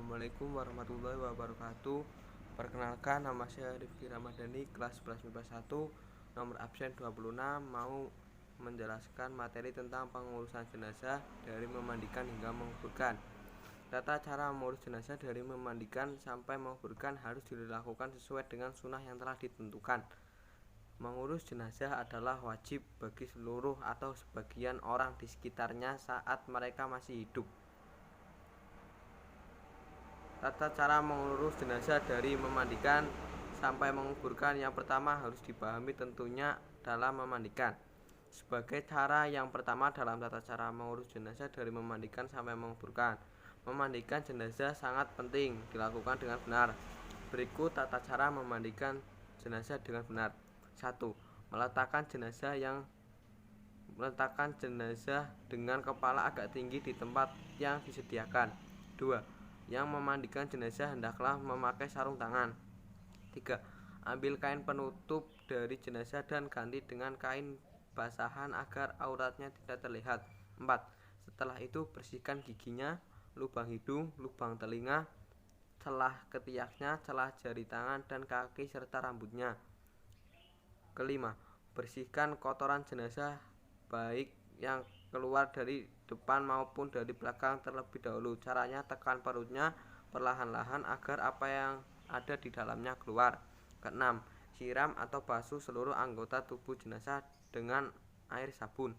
Assalamualaikum warahmatullahi wabarakatuh. Perkenalkan, nama saya Rifki Ramadhani, kelas 11 MIPA 1, nomor absen 26, mau menjelaskan materi tentang pengurusan jenazah dari memandikan hingga menguburkan. Tata cara mengurus jenazah dari memandikan sampai menguburkan harus dilakukan sesuai dengan sunnah yang telah ditentukan. Mengurus jenazah adalah wajib bagi seluruh atau sebagian orang di sekitarnya saat mereka masih hidup. Tata cara mengurus jenazah dari memandikan sampai menguburkan, yang pertama harus dipahami tentunya dalam memandikan. Sebagai cara yang pertama dalam tata cara mengurus jenazah dari memandikan sampai menguburkan, memandikan jenazah sangat penting dilakukan dengan benar. Berikut tata cara memandikan jenazah dengan benar. 1. Meletakkan jenazah dengan kepala agak tinggi di tempat yang disediakan. 2. Yang memandikan jenazah hendaklah memakai sarung tangan. 3. Ambil kain penutup dari jenazah dan ganti dengan kain basahan agar auratnya tidak terlihat. 4. Setelah itu bersihkan giginya, lubang hidung, lubang telinga, celah ketiaknya, celah jari tangan dan kaki serta rambutnya. Kelima, bersihkan kotoran jenazah baik yang keluar dari depan maupun dari belakang terlebih dahulu. Caranya, tekan perutnya perlahan-lahan agar apa yang ada di dalamnya keluar. Keenam, siram atau basuh seluruh anggota tubuh jenazah dengan air sabun.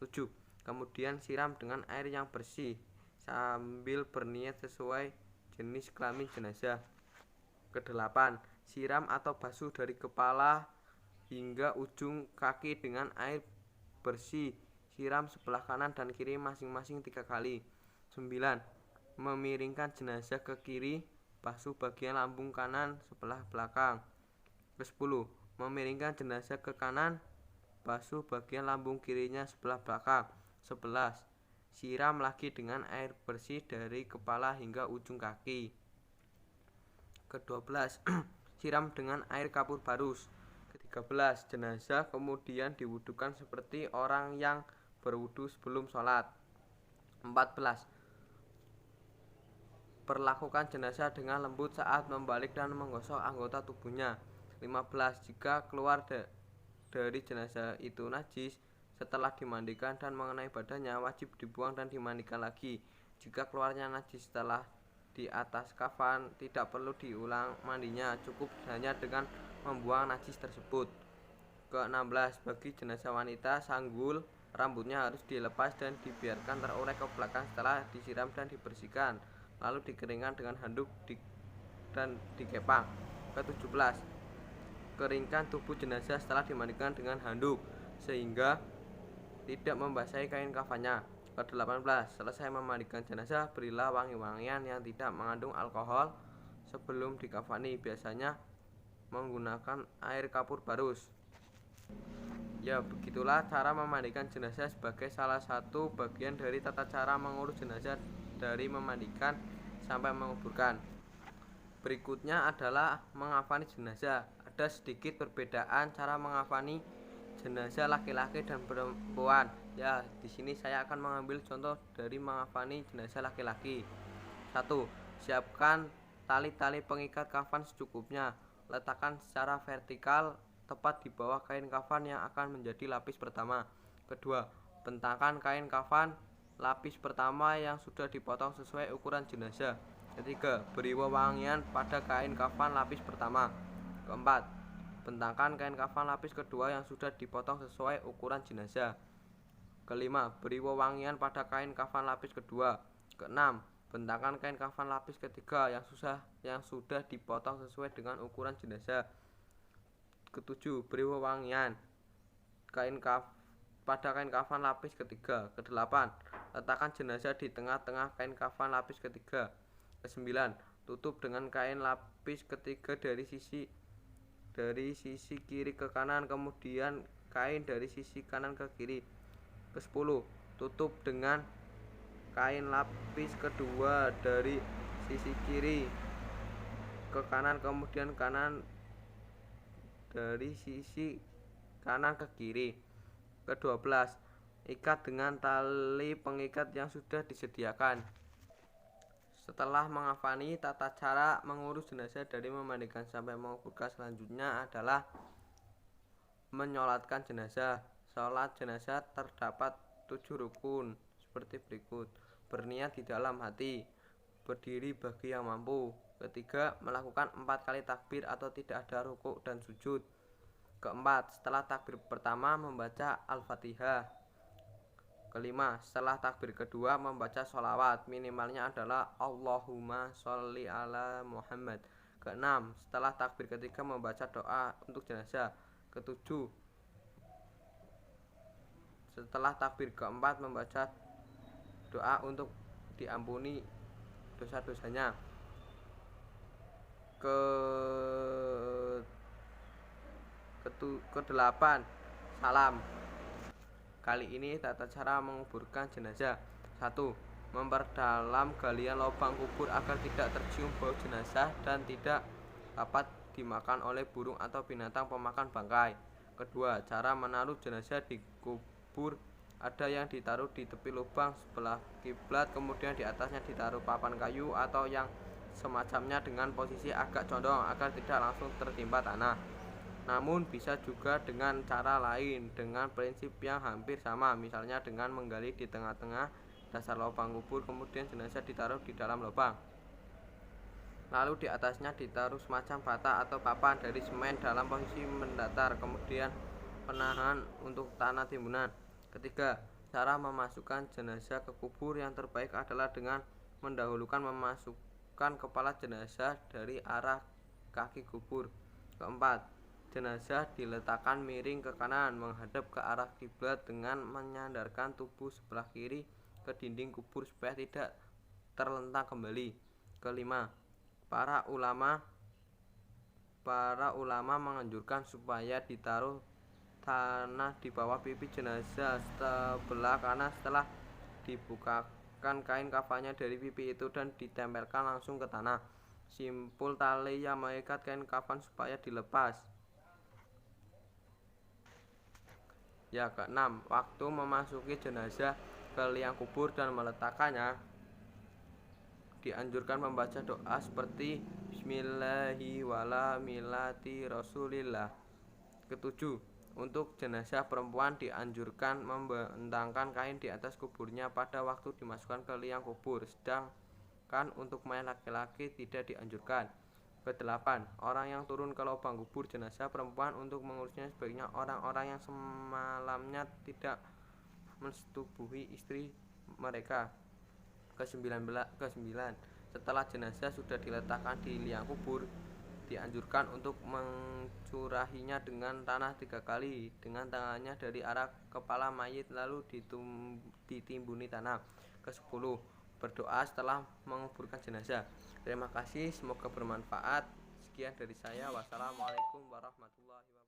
7. Kemudian siram dengan air yang bersih sambil berniat sesuai jenis kelamin jenazah. Kedelapan, siram atau basuh dari kepala hingga ujung kaki dengan air bersih. Siram sebelah kanan dan kiri masing-masing 3 kali. 9. Memiringkan jenazah ke kiri, basuh bagian lambung kanan sebelah belakang. Ke-10. Memiringkan jenazah ke kanan, basuh bagian lambung kirinya sebelah belakang. 11. Siram lagi dengan air bersih dari kepala hingga ujung kaki. Ke-12. Siram dengan air kapur barus. Ke-13. Jenazah kemudian diwudukan seperti orang yang berwudu sebelum sholat. 14. Perlakukan jenazah dengan lembut saat membalik dan menggosok anggota tubuhnya. 15. Jika keluar dari jenazah itu najis setelah dimandikan dan mengenai badannya, wajib dibuang dan dimandikan lagi. Jika keluarnya najis setelah di atas kafan, tidak perlu diulang mandinya, cukup hanya dengan membuang najis tersebut. Ke-16. Bagi jenazah wanita, sanggul rambutnya harus dilepas dan dibiarkan terurai ke belakang setelah disiram dan dibersihkan, lalu dikeringkan dengan handuk dan dikepang. Ke-17. Keringkan tubuh jenazah setelah dimandikan dengan handuk sehingga tidak membasahi kain kafannya. Ke-18. Selesai memandikan jenazah, berilah wangi-wangian yang tidak mengandung alkohol sebelum dikafani, biasanya menggunakan air kapur barus. Ya, begitulah cara memandikan jenazah sebagai salah satu bagian dari tata cara mengurus jenazah dari memandikan sampai menguburkan. Berikutnya adalah mengafani jenazah. Ada sedikit perbedaan cara mengafani jenazah laki-laki dan perempuan. Ya, di sini saya akan mengambil contoh dari mengafani jenazah laki-laki. 1. Siapkan tali-tali pengikat kafan secukupnya. Letakkan secara vertikal tepat di bawah kain kafan yang akan menjadi lapis pertama. Kedua, bentangkan kain kafan lapis pertama yang sudah dipotong sesuai ukuran jenazah. Ketiga, beri wewangian pada kain kafan lapis pertama. Keempat, bentangkan kain kafan lapis kedua yang sudah dipotong sesuai ukuran jenazah. Kelima, beri wewangian pada kain kafan lapis kedua. Keenam, bentangkan kain kafan lapis ketiga yang sudah dipotong sesuai dengan ukuran jenazah. Ketujuh, beri wewangian pada kain kafan lapis ketiga. Kedelapan, letakkan jenazah di tengah-tengah kain kafan lapis ketiga. Kesembilan, tutup dengan kain lapis ketiga dari sisi kiri ke kanan, kemudian kain dari sisi kanan ke kiri. Ke-10, tutup dengan kain lapis kedua dari sisi kiri ke kanan, kemudian kanan dari sisi kanan ke kiri. Ke-12, ikat dengan tali pengikat yang sudah disediakan. Setelah menghafali tata cara mengurus jenazah dari memandikan sampai menguburkan, selanjutnya adalah menyolatkan jenazah. Sholat jenazah terdapat 7 rukun seperti berikut: berniat di dalam hati, berdiri bagi yang mampu. Ketiga, melakukan 4 kali takbir atau tidak ada rukuk dan sujud. Keempat, setelah takbir pertama membaca Al-Fatihah. Kelima, setelah takbir kedua membaca sholawat, minimalnya adalah Allahumma sholli ala Muhammad. Keenam, setelah takbir ketiga membaca doa untuk jenazah. Ketujuh, setelah takbir keempat membaca doa untuk diampuni dosa-dosanya. Kedelapan, salam. Kali ini tata cara menguburkan jenazah. 1. Memperdalam galian lubang kubur agar tidak tercium bau jenazah dan tidak dapat dimakan oleh burung atau binatang pemakan bangkai. Kedua, cara menaruh jenazah di kubur. Ada yang ditaruh di tepi lubang sebelah kiblat, kemudian di atasnya ditaruh papan kayu atau yang semacamnya dengan posisi agak condong agar tidak langsung tertimpa tanah. Namun bisa juga dengan cara lain dengan prinsip yang hampir sama, misalnya dengan menggali di tengah-tengah dasar lubang kubur, kemudian jenazah ditaruh di dalam lubang. Lalu di atasnya ditaruh semacam bata atau papan dari semen dalam posisi mendatar, kemudian penahan untuk tanah timbunan. Ketiga, cara memasukkan jenazah ke kubur yang terbaik adalah dengan mendahulukan memasukkan kepala jenazah dari arah kaki kubur. Keempat, jenazah diletakkan miring ke kanan menghadap ke arah kiblat dengan menyandarkan tubuh sebelah kiri ke dinding kubur supaya tidak terlentang kembali. Kelima, para ulama menganjurkan supaya ditaruh tanah di bawah pipi jenazah sebelah kanan setelah dibukakan kain kafannya dari pipi itu dan ditempelkan langsung ke tanah. Simpul tali yang mengikat kain kafan supaya dilepas. Ya, keenam, waktu memasuki jenazah ke liang kubur dan meletakkannya dianjurkan membaca doa seperti Bismillahi wala milati Rasulillah. Ketujuh, untuk jenazah perempuan dianjurkan membentangkan kain di atas kuburnya pada waktu dimasukkan ke liang kubur, sedangkan untuk mayat laki-laki tidak dianjurkan. Kedelapan, orang yang turun ke lubang kubur jenazah perempuan untuk mengurusnya sebaiknya orang-orang yang semalamnya tidak mensetubuhi istri mereka. Kesembilan, setelah jenazah sudah diletakkan di liang kubur, dianjurkan untuk mencurahinya dengan tanah 3 kali dengan tangannya dari arah kepala mayit lalu ditimbuni tanah. Ke-10, berdoa setelah menguburkan jenazah. Terima kasih, semoga bermanfaat. Sekian dari saya. Wassalamualaikum warahmatullahi wabarakatuh.